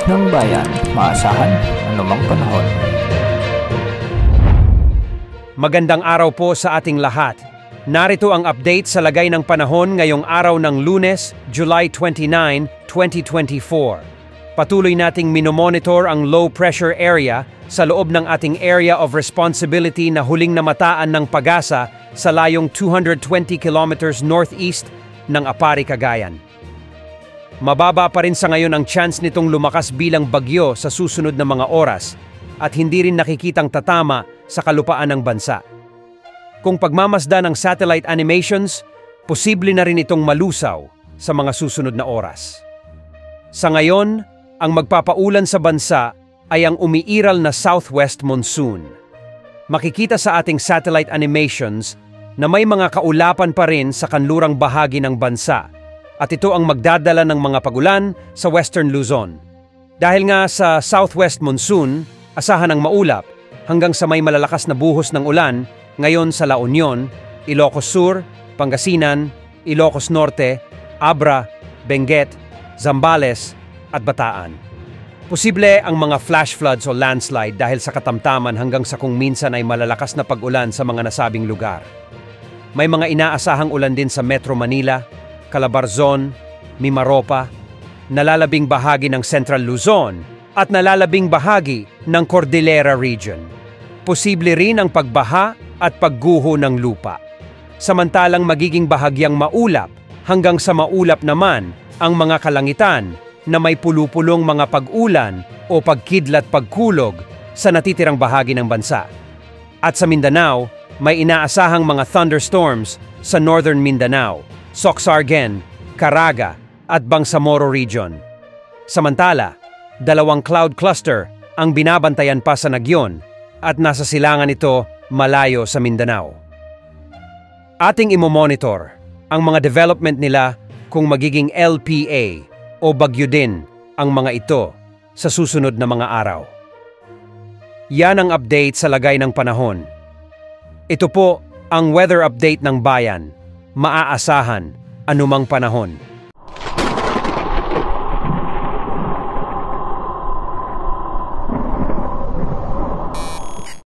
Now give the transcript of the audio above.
ng bayan, maasahan anumang panahon. Magandang araw po sa ating lahat. Narito ang update sa lagay ng panahon ngayong araw ng Lunes, July 29, 2024. Patuloy nating minomonitor ang low pressure area sa loob ng ating area of responsibility na huling namataan ng Pag-asa sa layong 220 kilometers northeast ng Apari, Cagayan. Mababa pa rin sa ngayon ang chance nitong lumakas bilang bagyo sa susunod na mga oras at hindi rin nakikitang tatama sa kalupaan ng bansa. Kung pagmamasdan ng satellite animations, posible na rin itong malusaw sa mga susunod na oras. Sa ngayon, ang magpapaulan sa bansa ay ang umiiral na southwest monsoon. Makikita sa ating satellite animations na may mga kaulapan pa rin sa kanlurang bahagi ng bansa at ito ang magdadala ng mga pagulan sa Western Luzon. Dahil nga sa southwest monsoon, asahan ang maulap hanggang sa may malalakas na buhos ng ulan ngayon sa La Union, Ilocos Sur, Pangasinan, Ilocos Norte, Abra, Benguet, Zambales at Bataan. Posible ang mga flash floods o landslide dahil sa katamtaman hanggang sa kung minsan ay malalakas na pag-ulan sa mga nasabing lugar. May mga inaasahang ulan din sa Metro Manila, Calabarzon, Mimaropa, nalalabing bahagi ng Central Luzon at nalalabing bahagi ng Cordillera Region. Posible rin ang pagbaha at pagguho ng lupa. Samantalang magiging bahagyang maulap hanggang sa maulap naman ang mga kalangitan na may pulupulong mga pag-ulan o pagkidlat pagkulog sa natitirang bahagi ng bansa. At sa Mindanao, may inaasahang mga thunderstorms sa Northern Mindanao, Soxargen, Caraga at Bangsamoro Region. Samantala, dalawang cloud cluster ang binabantayan pa sa Nagyon at nasa silangan ito malayo sa Mindanao. Ating imomonitor ang mga development nila kung magiging LPA o bagyo din ang mga ito sa susunod na mga araw. Yan ang update sa lagay ng panahon. Ito po ang weather update ng bayan. Maaasahan anumang panahon.